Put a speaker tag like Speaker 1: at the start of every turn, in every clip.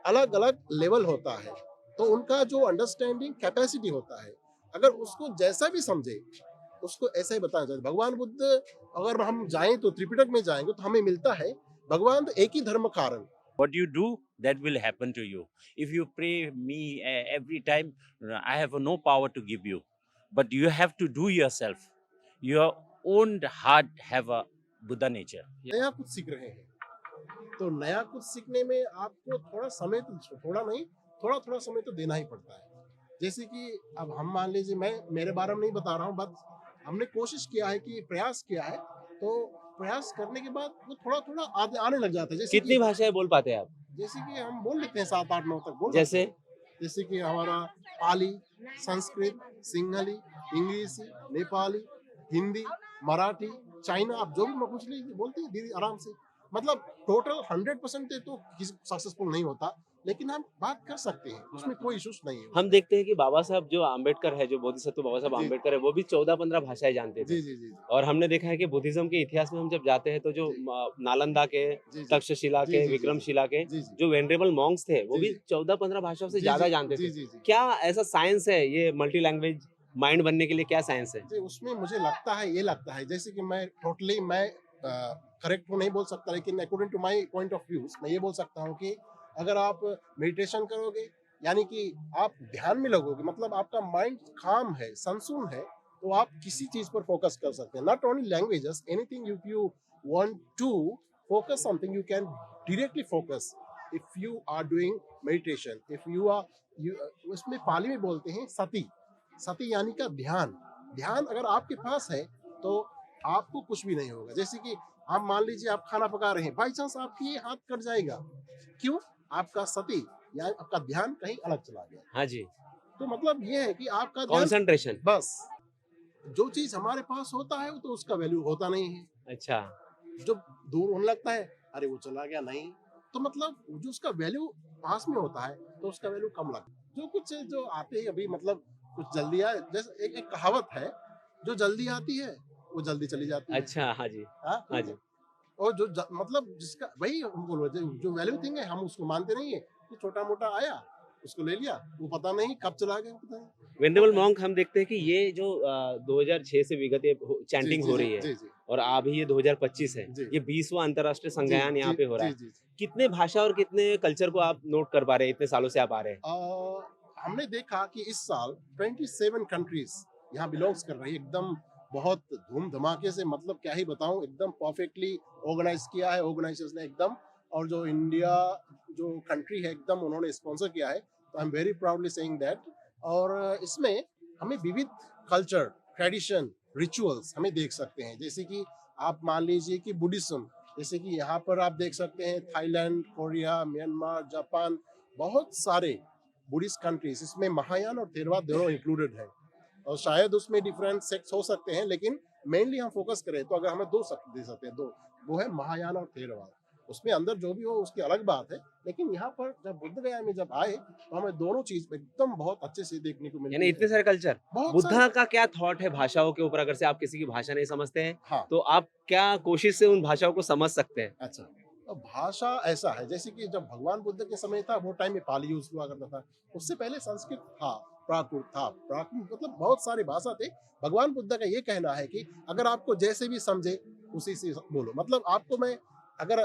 Speaker 1: अलग अलग लेवल होता है, तो उनका जो अंडरस्टैंडिंग कैपेसिटी होता है, अगर उसको जैसा भी समझे उसको ऐसा ही बताना चाहिए। भगवान बुद्ध, अगर हम जाएं तो त्रिपिटक में जाएंगे तो हमें मिलता है भगवान एक ही धर्म कारण।
Speaker 2: What you do, that will happen to you. If you pray me every time, I have no power to give you, but you have to do yourself. Your own heart have a Buddha nature.
Speaker 1: नया कुछ सीख रहे हैं, तो नया कुछ सीखने में आपको थोड़ा समय तो थोड़ा नहीं, थोड़ा थोड़ा समय तो देना ही पड़ता है। जैसे कि अब हम मान लीजिए, मैं मेरे बारे में नहीं बता रहा हूँ, बस हमने कोशिश किया है कि प्रयास किया है, तो प्रयास करने के बाद वो थोड़ा थोड़ा आने लग जाता है।
Speaker 2: कितनी भाषाएं बोल पाते हैं आप?
Speaker 1: जैसे कि हम बोल लेते हैं 7 8 9 तक बोल लेते
Speaker 2: जैसे
Speaker 1: हैं। जैसे कि हमारा पाली, संस्कृत, सिंहली, इंग्लिश, नेपाली, हिंदी, मराठी, चाइना, आप जो भी मैं पूछ लीजिए बोलते हैं दीदी आराम से। मतलब टोटल 100% तो सक्सेसफुल नहीं होता, लेकिन हम बात कर सकते हैं, उसमें कोई इश्यूज नहीं है
Speaker 2: हम
Speaker 1: उसमें।
Speaker 2: देखते हैं कि बाबा साहब जो अम्बेडकर है, जो बोधिसत्व बाबा साहब
Speaker 1: जी
Speaker 2: अम्बेडकर है, वो भी 14-15 भाषाएं जानते थे।
Speaker 1: जी जी जी
Speaker 2: और हमने देखा है कि बुद्धिज्म के इतिहास में हम जब जाते हैं तो जो
Speaker 1: जी
Speaker 2: नालंदा के,
Speaker 1: जी जी
Speaker 2: तक्षशिला
Speaker 1: जी
Speaker 2: के,
Speaker 1: जी जी
Speaker 2: विक्रमशिला के
Speaker 1: जी जी
Speaker 2: जो वेनरेबल मॉन्क्स थे, वो
Speaker 1: जी
Speaker 2: भी
Speaker 1: जी
Speaker 2: 14-15 भाषाओं से
Speaker 1: जी जी
Speaker 2: ज्यादा जानते
Speaker 1: जी
Speaker 2: थे।
Speaker 1: जी जी
Speaker 2: क्या ऐसा साइंस है, ये मल्टी लैंग्वेज माइंड बनने के लिए क्या साइंस है?
Speaker 1: जी, उसमें मुझे लगता है, ये लगता है जैसे कि मैं करेक्ट हूँ नहीं बोल सकता, लेकिन according to my point of view मैं ये बोल सकता हूँ कि अगर आप मेडिटेशन करोगे, यानी कि आप ध्यान में लगोगे, मतलब आपका माइंड काम है, संसुन है, तो आप किसी चीज पर फोकस कर सकते हैं। Not only languages, anything if you want to focus something you can directly focus if you are doing meditation. If you are you उसमें पाली में बोलते हैं सती, सती यानी का ध्यान। ध्यान अगर आपके पास है तो आपको कुछ भी नहीं होगा। जैसे कि आप मान लीजिए आप खाना पका रहे हैं, बाई चांस आपकी ये हाथ कट जाएगा, क्यों? आपका सती या आपका ध्यान कहीं अलग चला गया।
Speaker 2: हाँ जी।
Speaker 1: तो मतलब ये है कि आपका ध्यान,
Speaker 2: कंसंट्रेशन।
Speaker 1: बस जो चीज हमारे पास होता है वो तो उसका वैल्यू होता नहीं है।
Speaker 2: अच्छा।
Speaker 1: जो दूर होने लगता है, अरे वो चला गया, नहीं, तो मतलब जो उसका वैल्यू पास में होता है तो उसका वैल्यू कम लगता है। जो कुछ जो आते हैं अभी, मतलब कुछ जल्दी आए, जैसे एक कहावत है, जो जल्दी आती है वो जल्दी चली जाती है।
Speaker 2: अच्छा, हाँ जी।
Speaker 1: हाँ,
Speaker 2: हाँ जी।
Speaker 1: और मतलब जिसका वही हम बोलो, जो वैल्यू थिंग है हम उसको मानते नहीं है। तो छोटा मोटा आया, उसको ले लिया, वो पता नहीं कब चला गया, पता नहीं।
Speaker 2: वेंडेबल
Speaker 1: तो
Speaker 2: मॉन्क हम देखते हैं कि ये जो 2006 से विगत ये
Speaker 1: जी
Speaker 2: चैंटिंग
Speaker 1: जी
Speaker 2: हो
Speaker 1: जी
Speaker 2: जी। रही है
Speaker 1: जी जी
Speaker 2: और अभी ये 2025 है।
Speaker 1: जी
Speaker 2: ये 20वां अंतर्राष्ट्रीय
Speaker 1: जी
Speaker 2: संज्ञान यहाँ
Speaker 1: जी
Speaker 2: पे हो रहा
Speaker 1: जी
Speaker 2: है।
Speaker 1: जी
Speaker 2: कितने भाषा और कितने कल्चर को आप नोट कर पा रहे हैं, इतने सालों से आप आ रहे हैं?
Speaker 1: हमने देखा कि इस साल 27 कंट्रीज यहाँ बिलोंग्स कर रही है, एकदम बहुत धूम धमाके से, मतलब क्या ही बताऊं, एकदम परफेक्टली ऑर्गेनाइज किया है ऑर्गेनाइजर्स ने एकदम। और जो इंडिया जो कंट्री है एकदम उन्होंने स्पॉन्सर किया है, तो I am very proudly saying that. और इसमें हमें विविध कल्चर, ट्रेडिशन, रिचुअल्स हमें देख सकते हैं। जैसे कि आप मान लीजिए कि बुद्धिज्म, जैसे कि यहाँ पर आप देख सकते हैं थाईलैंड, कोरिया, म्यांमार, जापान, बहुत सारे बुद्धिस्ट कंट्रीज, इसमें महायान और थेरवाद दोनों इंक्लूडेड है। और शायद उसमें डिफरेंट सेक्ट्स हो सकते हैं, लेकिन मेनली हम फोकस करें तो अगर हमें दो शब्द दे सकते हैं, दो, वो है महायान और थेरवाद। उसमें अंदर जो भी हो उसकी अलग बात है, लेकिन यहाँ पर जब बुद्ध गया में जब आए तो हमें दोनों चीज एकदम बहुत अच्छे से देखने को
Speaker 2: यानी
Speaker 1: मिलती है।
Speaker 2: इतने सारे कल्चर।
Speaker 1: बहुत सारे।
Speaker 2: बुद्धा का क्या थॉट है भाषाओं के ऊपर? अगर से आप किसी की भाषा नहीं समझते हैं,
Speaker 1: हाँ।
Speaker 2: तो आप क्या कोशिश से उन भाषाओं को समझ सकते हैं?
Speaker 1: अच्छा, तो भाषा ऐसा है, जैसे कि जब भगवान बुद्ध के समय था वो टाइम में पाली यूज हुआ करता था। उससे पहले संस्कृत था, प्राकृत था, प्राकृत मतलब बहुत सारी भाषा थे। भगवान बुद्ध का ये कहना है कि अगर आपको जैसे भी समझे उसी से बोलो। मतलब आपको मैं अगर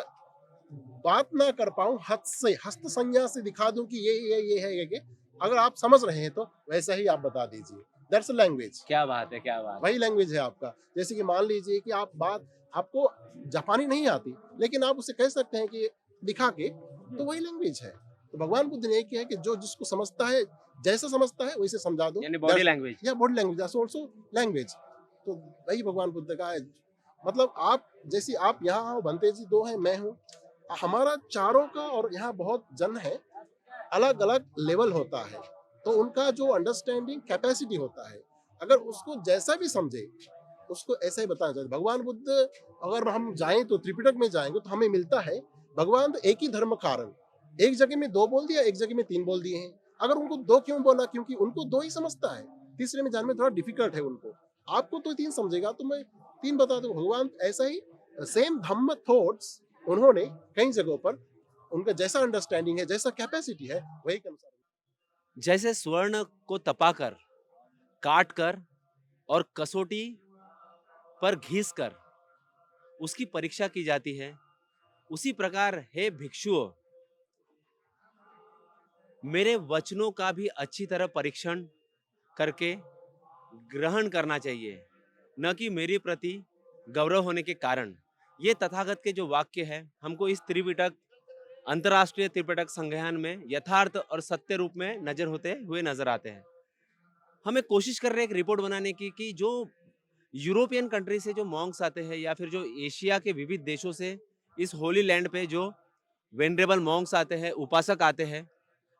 Speaker 1: बात ना कर पाऊं, हाथ से हस्त संज्ञा से दिखा दूं कि ये है ये, अगर आप समझ रहे हैं तो वैसा ही आप बता दीजिए। That's a language.
Speaker 2: क्या बात है, क्या बात है!
Speaker 1: वही लैंग्वेज है आपका। जैसे कि मान लीजिए कि आपको जापानी नहीं आती, लेकिन आप उसे कह सकते हैं कि दिखा के, तो वही लैंग्वेज है। तो भगवान बुद्ध ने ये किया है कि जो जिसको समझता है, जैसा समझता है वैसे समझा दो।
Speaker 2: यानी बॉडी
Speaker 1: दैट्स
Speaker 2: लैंग्वेज।
Speaker 1: या body language, that's also language. तो वही भगवान बुद्ध का है। मतलब आप जैसे आप यहाँ हो, बंते जी 2 हैं, मैं हूँ। हमारा चारों का और यहाँ बहुत जन है, अलग-अलग लेवल होता है। तो उनका जो अंडरस्टैंडिंग कैपेसिटी होता है, अगर उसको जैसा भी समझे, उसको ऐसा ही बताना चाहिए। भगवान बुद्ध, अगर हम जाएँ तो त्रिपिटक में जाएँगे तो हमें मिलता है भगवान एक ही धर्म कारण। एक जगह में 2 बोल दिया, एक जगह में 3 बोल दिए हैं। अगर उनको 2 क्यों बोला? क्योंकि उनको 2 ही समझता है। तीसरे में जानने में थोड़ा डिफिकल्ट है उनको। आपको तो 3 समझेगा तो मैं 3 बता दूँ। भगवान ऐसा ही सेम धम्म थॉट्स उन्होंने कई जगहों पर उनका जैसा अंडरस्टैंडिंग है, जैसा कैपेसिटी है, वही के अनुसार।
Speaker 3: जैसे स्वर्ण को तपाकर, काट कर और कसौटी पर घिस कर उसकी परीक्षा की जाती है, उसी प्रकार हे भिक्षुओं, मेरे वचनों का भी अच्छी तरह परीक्षण करके ग्रहण करना चाहिए, न कि मेरे प्रति गौरव होने के कारण। ये तथागत के जो वाक्य है हमको इस त्रिपिटक अंतर्राष्ट्रीय त्रिपिटक संज्ञान में यथार्थ और सत्य रूप में नजर होते हुए नजर आते हैं। हमें कोशिश कर रहे हैं एक रिपोर्ट बनाने की कि जो यूरोपियन कंट्री से जो मॉन्क्स आते हैं या फिर जो एशिया के विविध देशों से इस होली लैंड पे जो वेनरेबल मॉन्क्स आते हैं, उपासक आते हैं,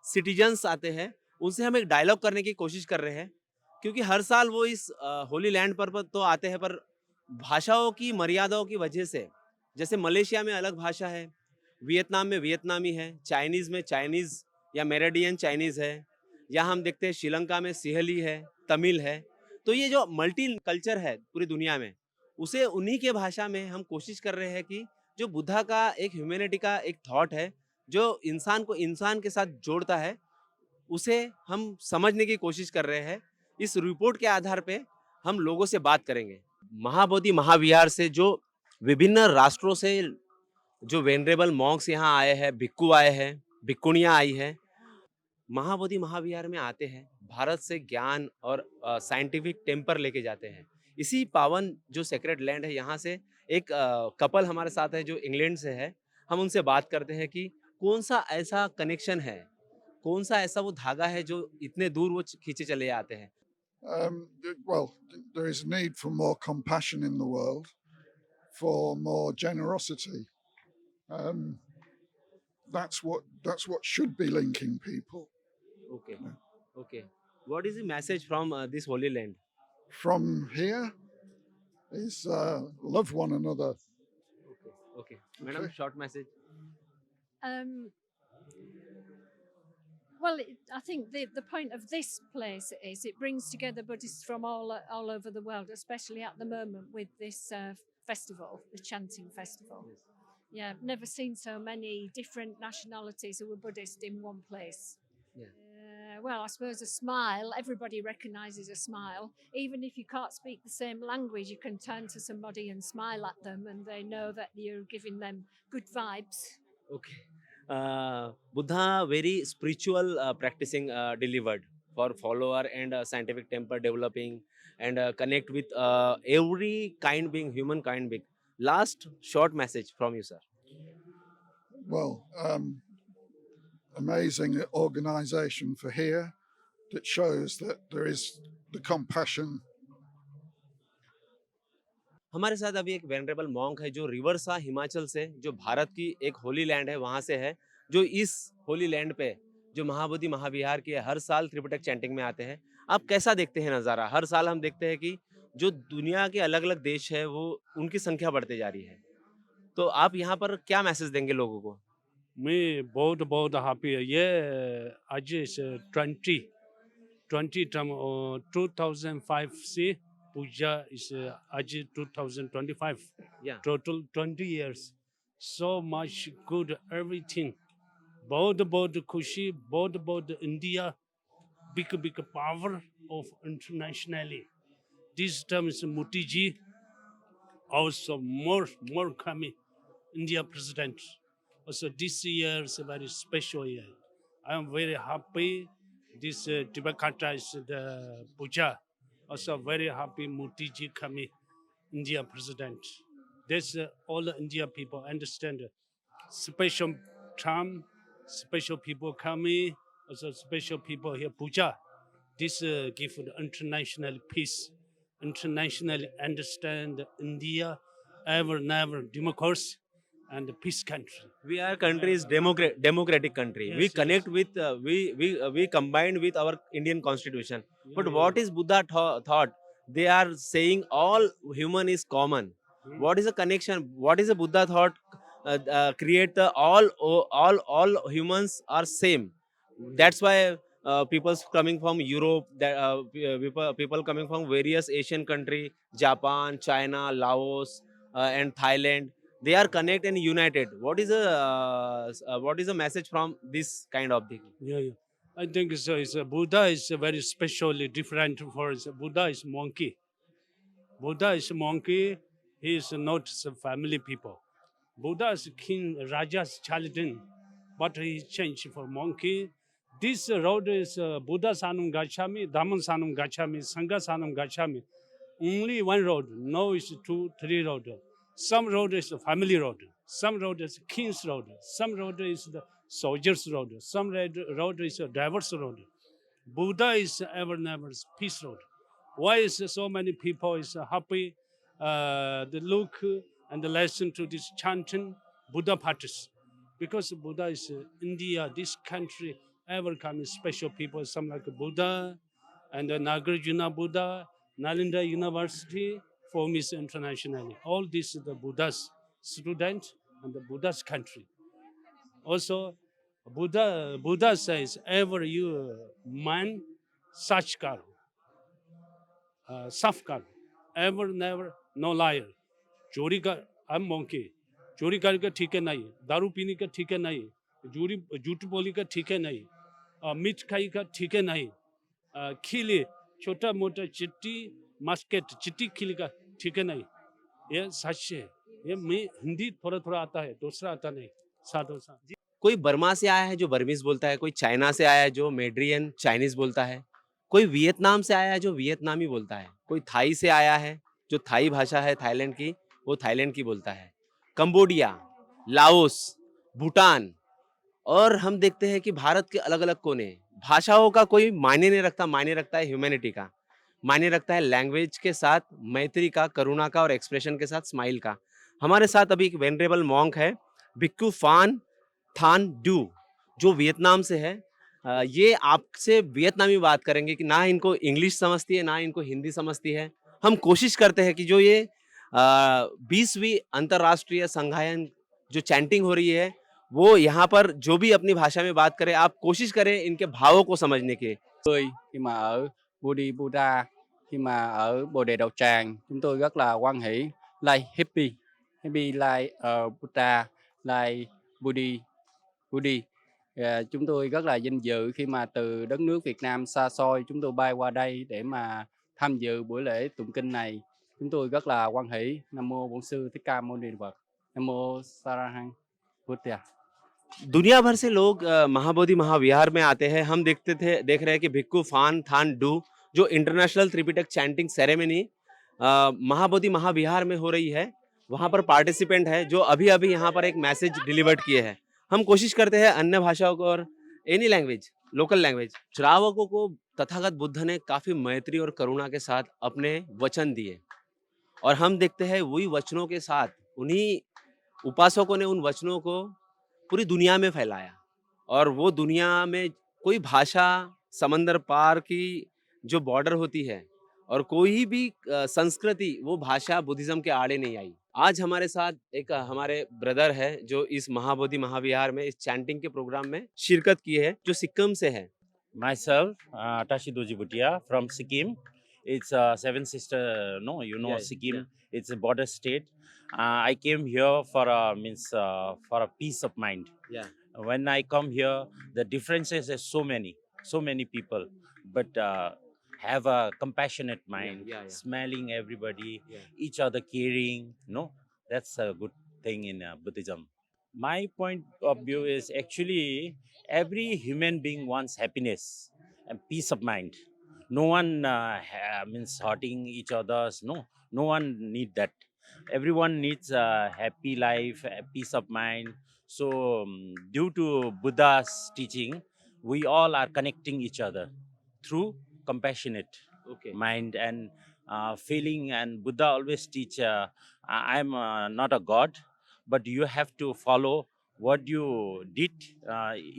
Speaker 3: सिटीजन्स आते हैं, उनसे हम एक डायलॉग करने की कोशिश कर रहे हैं। क्योंकि हर साल वो इस होली लैंड पर तो आते हैं, पर भाषाओं की मर्यादाओं की वजह से, जैसे मलेशिया में अलग भाषा है, वियतनाम में वियतनामी है, चाइनीज़ में चाइनीज़ या मेरेडियन चाइनीज़ है, या हम देखते हैं श्रीलंका में सिहली है, तमिल है। तो ये जो मल्टी कल्चर है पूरी दुनिया में, उसे उन्हीं के भाषा में हम कोशिश कर रहे हैं कि जो बुद्धा का एक ह्यूमैनिटी का एक थॉट है, जो इंसान को इंसान के साथ जोड़ता है, उसे हम समझने की कोशिश कर रहे हैं। इस रिपोर्ट के आधार पे हम लोगों से बात करेंगे। महाबोधि महाविहार से जो विभिन्न राष्ट्रों से जो वेनरेबल मॉन्क्स यहाँ आए हैं, भिक्खु आए हैं, भिक्खुनियाँ आई हैं, महाबोधि महाविहार में आते हैं, भारत से ज्ञान और साइंटिफिक टेम्पर लेके जाते हैं। इसी पावन जो सेक्रेड लैंड है, यहाँ से एक कपल हमारे साथ है जो इंग्लैंड से है। हम उनसे बात करते हैं कि कौन सा ऐसा कनेक्शन है, कौन सा ऐसा वो धागा है जो इतने दूर वो खींचे चले आते हैं।
Speaker 4: There is need for more compassion in the world, for more generosity. Um, that's what should be linking people.
Speaker 3: Okay, okay. What is the message from this holy land?
Speaker 4: From here is love one another.
Speaker 3: Okay, madam,
Speaker 4: Okay.
Speaker 3: short message.
Speaker 5: Well, I think the point of this place is it brings together Buddhists from all over the world, especially at the moment with this festival, the chanting festival. Yeah, I've never seen so many different nationalities who are Buddhist in one place.
Speaker 3: Yeah.
Speaker 5: Well, I suppose a smile, everybody recognises a smile. Even if you can't speak the same language, you can turn to somebody and smile at them and they know that you're giving them good vibes.
Speaker 3: Okay. Buddha very spiritual practicing delivered for follower and scientific temper developing and connect with every kind being, human kind being. Last short message from you, sir.
Speaker 4: Well, amazing organization for here that shows that there is the compassion.
Speaker 3: हमारे साथ अभी एक venerable monk है जो रिवर्सा हिमाचल से, जो भारत की एक होली लैंड है वहाँ से है, जो इस होली लैंड पे जो महाबोधि महाविहार की हर साल त्रिपिटक चैंटिंग में आते हैं। आप कैसा देखते हैं नज़ारा? हर साल हम देखते हैं कि जो दुनिया के अलग अलग देश है वो उनकी संख्या बढ़ते जा रही है। तो आप यहाँ पर क्या मैसेज देंगे लोगों को?
Speaker 6: मैं बहुत बहुत हैप्पी है। ये आज 2005 से पूजा इस आज 2025
Speaker 3: Yeah.
Speaker 6: total 20 years, so much good everything, बहुत बहुत खुशी, बहुत बहुत India big power of internationally. This time is Modi ji, also more coming India president. Also this year is a very special year. I am very happy this Tibakata is the puja. Also very happy Modi ji coming India president. This all the India people understand. Special time, special people coming, also special people here puja. This give the international peace, internationally understand India, ever never democracy and peace country.
Speaker 3: We are country is democratic country.
Speaker 6: Yes,
Speaker 3: We
Speaker 6: yes.
Speaker 3: connect with we combined with our Indian constitution. But
Speaker 6: Yeah,
Speaker 3: what is Buddha thought? They are saying all human is common.
Speaker 6: Hmm.
Speaker 3: What is the connection? What is the Buddha thought? Create the all humans are same. That's why people coming from Europe, people coming from various Asian country, Japan, China, Laos, and Thailand. they are connected and united. What is the message from this kind of thing?
Speaker 6: Yeah, yeah. I think Buddha is very specially different for us. Buddha is monkey. Buddha is monkey. He is not family people. Buddha is king Raja's children, but he changed for monkey. This road is Buddha Sanam Gachami, Dhamma Sanam Gachami, Sangha Sanam Gachami. Only one road. No, it's two, three road. Some road is a family road. Some road is king's road. Some road is the soldier's road. Some road is a diver's road. Buddha is ever never peace road. Why is so many people is happy? The look and the listen to this chanting Buddha practice, because Buddha is India. This country ever coming special people, some like Buddha and Nagarjuna Buddha, Nalanda University, for Miss Internationally. All these are the Buddha's student and the Buddha's country. Also, Buddha says, ever you man such karo, साफ कर ever never know lawyer चोरी कर I am monkey चोरी करके ठीक है नहीं दारू पीने का ठीक है नहीं झूठ बोली का ठीक है नहीं मीठ खाई का ठीक है नहीं खिले छोटा मोटा चिट्टी मास्केट चिट्टी खिले का ठीक है नहीं ये सच है ये मैं हिंदी थोड़ा थोड़ा आता है दूसरा आता नहीं साधो सा
Speaker 3: कोई बर्मा से आया है जो बर्मीज बोलता है, कोई चाइना से आया है जो मेड्रियन चाइनीज बोलता है, कोई वियतनाम से आया है जो वियतनामी बोलता है, कोई थाई से आया है जो थाई भाषा है थाईलैंड की, वो थाईलैंड की बोलता है, कंबोडिया, लाओस, भूटान। और हम देखते हैं कि भारत के अलग अलग कोने, भाषाओं का कोई मायने नहीं रखता, मायने रखता है ह्यूमैनिटी का, मायने रखता है लैंग्वेज के साथ मैत्री का, करुणा का और एक्सप्रेशन के साथ स्माइल का। हमारे साथ अभी एक वेनरेबल मॉन्क है, भिक्खू फान थान डू, जो वियतनाम से है। ये आपसे वियतनामी बात करेंगे कि ना इनको इंग्लिश समझती है ना इनको हिंदी समझती है। हम कोशिश करते हैं कि जो ये 20वीं अंतर्राष्ट्रीय संगायन जो चैंटिंग हो रही है वो यहाँ पर जो भी अपनी भाषा में बात करे, आप कोशिश करें इनके भावों को समझने की।
Speaker 7: Khi mà ở Budi Buddha, khi mà ở Bồ Đề Đạo Tràng, chúng tôi rất là hoan hỷ, like happy, happy like Buddha, like Budi, Budi. Chúng tôi rất là vinh dự khi mà từ đất nước Việt Nam xa xôi chúng tôi bay qua đây để mà tham dự buổi lễ tụng kinh này. Chúng tôi rất là hoan hỷ. Nam mô Bổn sư Thích Ca Mâu Ni Phật. Nam mô Sarahang Buddha.
Speaker 3: दुनिया भर से लोग महाबोधि महाविहार में आते हैं। हम देख रहे हैं कि भिक्खू फान थान डू जो international Tripitaka chanting ceremony Mahabodhi Mahavihara में हो रही है, वहाँ पर पार्टिसिपेंट है जो अभी अभी यहाँ पर एक मैसेज डिलीवर्ड किए हैं। हम कोशिश करते हैं अन्य भाषाओं को और एनी लैंग्वेज, लोकल लैंग्वेज। श्रावकों को तथागत बुद्ध ने काफी मैत्री और करुणा के साथ अपने वचन दिए और हम देखते हैं वही वचनों के साथ उन्हीं उपासकों ने उन वचनों को पूरी दुनिया में फैलाया और वो दुनिया में कोई भाषा समंदर पार की जो बॉर्डर होती है और कोई भी संस्कृति वो भाषा बुद्धिज्म के आड़े नहीं आई। आज हमारे साथ एक हमारे ब्रदर है जो इस महाबोधि महाविहार में इस चैंटिंग के प्रोग्राम में शिरकत की है, जो सिक्किम से है।
Speaker 2: Myself, Tashi Doji Bhutia from Sikkim. It's Seven Sister, no, you know
Speaker 3: Yeah,
Speaker 2: Sikkim.
Speaker 3: yeah.
Speaker 2: It's a border state. I came here for for a peace of mind.
Speaker 3: Yeah.
Speaker 2: When I come here, the differences are so many people, but have a compassionate mind,
Speaker 3: yeah.
Speaker 2: smelling everybody,
Speaker 3: Yeah.
Speaker 2: each other caring. No, that's a good thing in Buddhism. My point of view is actually every human being wants happiness and peace of mind. No one means hurting each others. No one need that. Everyone needs a happy life, a peace of mind. So due to Buddha's teaching, we all are connecting each other through compassionate
Speaker 3: Okay.
Speaker 2: mind and feeling. And Buddha always teach, I'm not a god, but you have to follow what you did.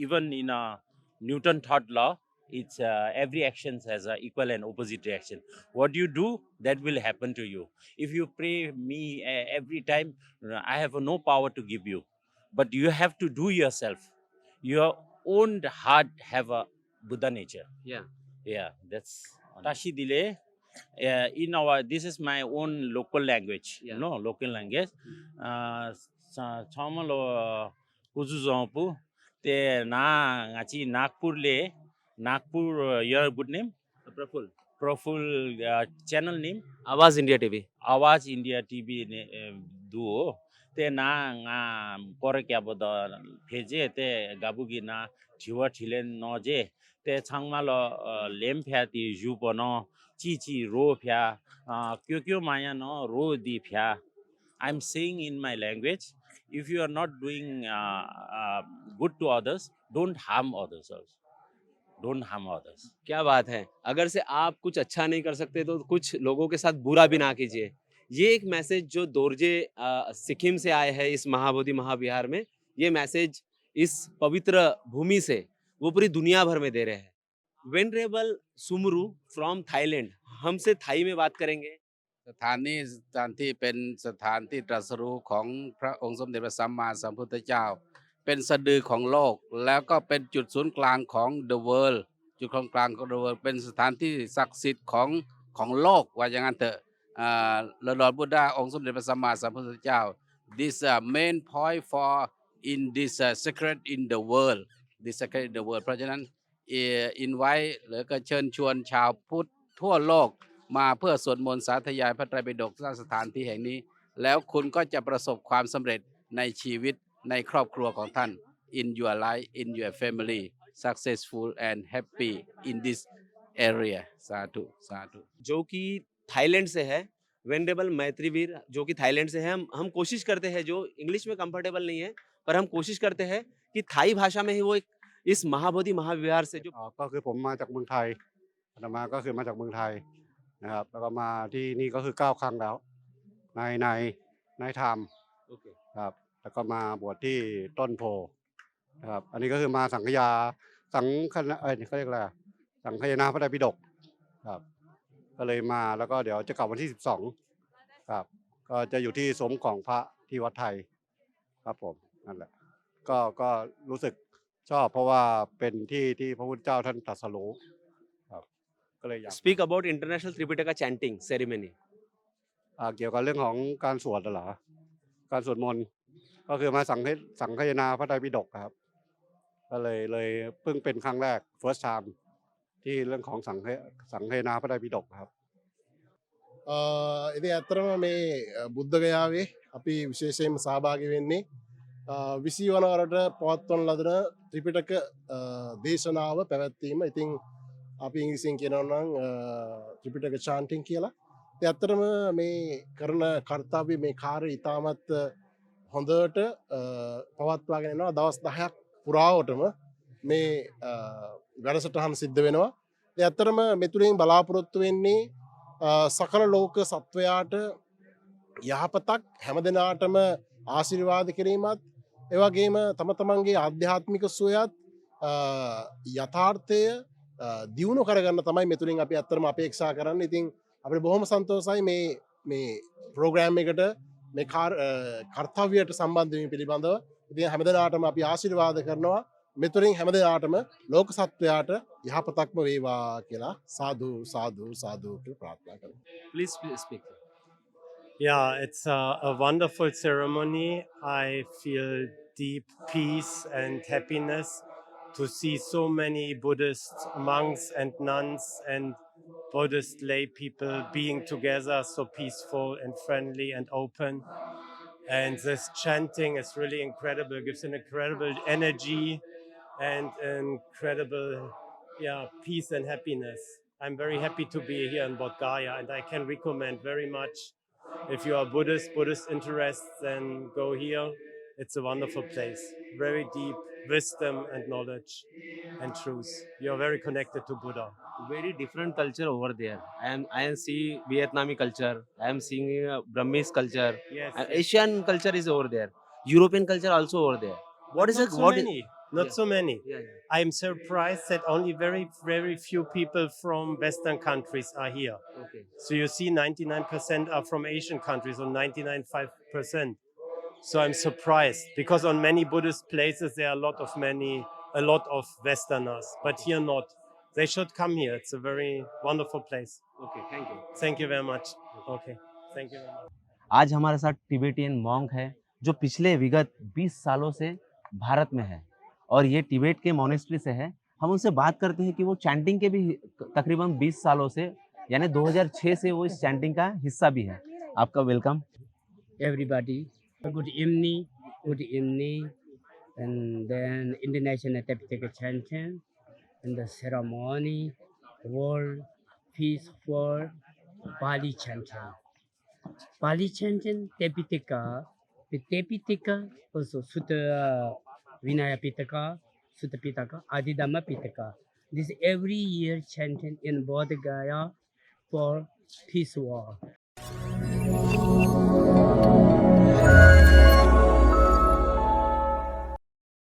Speaker 2: Even in a Newton thought law, it's every action has an equal and opposite reaction. What you do, that will happen to you. If you pray me every time, I have no power to give you, but you have to do yourself. Your own heart have a Buddha nature.
Speaker 3: Yeah.
Speaker 2: Yeah, that's Tashi Dile. In our, this is my own local language,
Speaker 3: Yeah.
Speaker 2: local language. Chamalo Kuzuzompu, te na ngachi Nagpur, your good name?
Speaker 3: Praful
Speaker 2: Proful channel name?
Speaker 3: Awaz India TV
Speaker 2: Awaz India TV duo. Te na nga kore kya boda pheje te gabugi na thiwa thilen no je te changmalo lem phya ti jupo no chi ro phya kyo kyo maya no ro di phya. I'm saying in my language, if you are not doing good to others, don't harm others also. Don't harm others.
Speaker 3: क्या बात है अगर से आप कुछ अच्छा नहीं कर सकते तो कुछ लोगों के साथ बुरा भी ना कीजिए ये एक मैसेज जो दोरजे सिक्किम से आए हैं इस महाबोधि महाविहार में ये मैसेज इस पवित्र भूमि से वो पूरी दुनिया भर में दे रहे हैं वेनरेबल सुमरू फ्रॉम थाईलैंड हमसे थाई में बात करेंगे
Speaker 7: สถานนี้สถานที่เป็นสถานที่ตรัสรู้ของพระองค์สมเด็จพระสัมมาสัมพุทธเจ้าเป็นสะดือของโลกแล้วก็เป็นจุดศูนย์กลางของ the world จุดศูนย์กลางของ the world เป็นสถานที่ศักดิ์สิทธิ์ของโลกว่าอย่างนั้นเถอะthe Lord Buddha องค์สมเด็จพระสัมมาสัมพุทธเจ้า this main point for in this secret in the world this secret in the world เพราะฉะนั้นinvite หรือก็เชิญชวนชาวพุทธทั่วโลกมาเพื่อสวดมนต์สาธยายพระไตรปิฎกณสถานที่แห่งนี้แล้วคุณก็จะประสบความสำเร็จในชีวิตในครอบครัวของท่าน in your life in your family successful and happy in this area สาธุสาธุ
Speaker 3: जो कि Thailand से है venerable मैत्रीवीर जो कि Thailand से है हम कोशिश करते हैं जो इंग्लिश में कंफर्टेबल नहीं है पर हम कोशिश करते हैं कि थाई भाषा में ही वो एक इस महाबोधि महाविहार से जो
Speaker 8: ก็คือผมมาจากเมืองไทยอาตมาก็คือมาจากเมืองไทยนะครับแล้วก็มาที่นี่ก็คือ9 ครั้งแล้วในธรรม
Speaker 3: okay
Speaker 8: ครับแล้วก็มาบวชที่ต้นโพนะครับอันนี้ก็คือมาสังฆยาสังฆนาเขาเรียกอะไรสังฆนาพระไตรปิฎกครับก็เลยมาแล้วก็เดี๋ยวจะกลับวันที่12ครับก็จะอยู่ที่สมของพระที่วัดไทยครับผมนั่นแหละก็รู้สึกชอบเพราะว่าเป็นที่พระพุทธเจ้าท่านตรัสรู้ครับก็เลยอยาก
Speaker 3: speak about international Tripitaka chanting ceremony
Speaker 8: เกี่ยวกับเรื่องของการสวดเหรอการสวดมนต์ก็คือมาสังฆนาพระไตรปิฎกครับก็เลยเพิ่งเป็นครั้งแรก first time ที่เรื่องของสังฆนาพระไตรปิฎกครับ
Speaker 1: ඉතින් ඇත්තටම මේ බුද්ධ ගයාවේ අපි විශේෂයෙන්ම සහභාගී වෙන්නේ 20 වනවරට පවත්වන ලදන ත්‍රිපිටක දේශනාව පැවැත්වීම. ඉතින් අපි ඉංග්‍රීසියෙන් කියනවා නම් ත්‍රිපිටක chanting කියලා. ඉතින් ඇත්තටම මේ කරන කාර්යය මේ කාර්යය ඉතාමත් හොඳට පවත්වාගෙන යනවා. දවස් 10ක් පුරාවටම මේ වැඩසටහන සිද්ධ වෙනවා. ඉතින් ඇත්තටම මෙතුලින් බලාපොරොත්තු වෙන්නේ සකල ලෝක සත්වයාට යහපතක් හැම දෙනාටම ආශිර්වාද කිරීමත් ඒ වගේම තම තමන්ගේ ආධ්‍යාත්මික සුවයත් යථාර්ථය දියුණු කරගන්න තමයි මෙතුලින් අපි ඇත්තටම අපේක්ෂා කරන්නේ. ඉතින් අපිට බොහොම සන්තෝෂයි මේ ප්‍රෝග්‍රෑම් එකට මේ කර්තව්‍යයට සම්බන්ධ වීම පිළිබඳව. ඉතින් හැම දෙනාටම අපි ආශිර්වාද කරනවා. මෙතුලින් හැම දෙනාටම ලෝක සත්වයාට යහපතක්ම වේවා කියලා සාදු සාදු සාදු කියලා ප්‍රාර්ථනා කරනවා.
Speaker 3: Please speak
Speaker 9: Yeah, it's a wonderful ceremony. I feel deep peace and happiness to see so many Buddhist monks and nuns and Buddhist lay people being together so peaceful and friendly and open. And this chanting is really incredible, gives an incredible energy and incredible peace and happiness. I'm very happy to be here in Bodh Gaya, and I can recommend very much if you are Buddhist interests, then go here. It's a wonderful place. Very deep wisdom and knowledge and truth. You're very connected to Buddha.
Speaker 3: very different culture over there I am see Vietnamese culture I am seeing Burmese culture
Speaker 9: Yes.
Speaker 3: and Asian culture is over there European culture also over there what is
Speaker 9: Not
Speaker 3: it
Speaker 9: so
Speaker 3: what
Speaker 9: many. Not
Speaker 3: Yeah.
Speaker 9: so many.
Speaker 3: yeah.
Speaker 9: I'm surprised that only very, very few people from Western countries are here.
Speaker 3: Okay.
Speaker 9: So you see 99% are from Asian countries or 99.5%. So I'm surprised because on many Buddhist places there are a lot of Westerners, but here not. They should come here. It's a very wonderful place.
Speaker 3: Okay, thank you.
Speaker 9: Thank you very much. Okay. Thank you very much.
Speaker 3: आज हमारे साथ Tibetan monk है जो पिछले विगत 20 सालों से भारत में है और ये तिबेट के मोनेस्ट्री से है। हम उनसे बात करते हैं कि वो चैंटिंग के भी तकरीबन 20 सालों से यानी 2006 से वो इस चैंटिंग का हिस्सा भी है। आपका welcome.
Speaker 10: Everybody. Good evening, and then international Tipitaka chanting and the ceremony, world peace for Pali chanting. Pali chanting Tipitaka, also Sutta Vinaya Pitaka, Sutta Pitaka, Adidhamma Pitaka. This every year chanting in Bodh Gaya for peace war.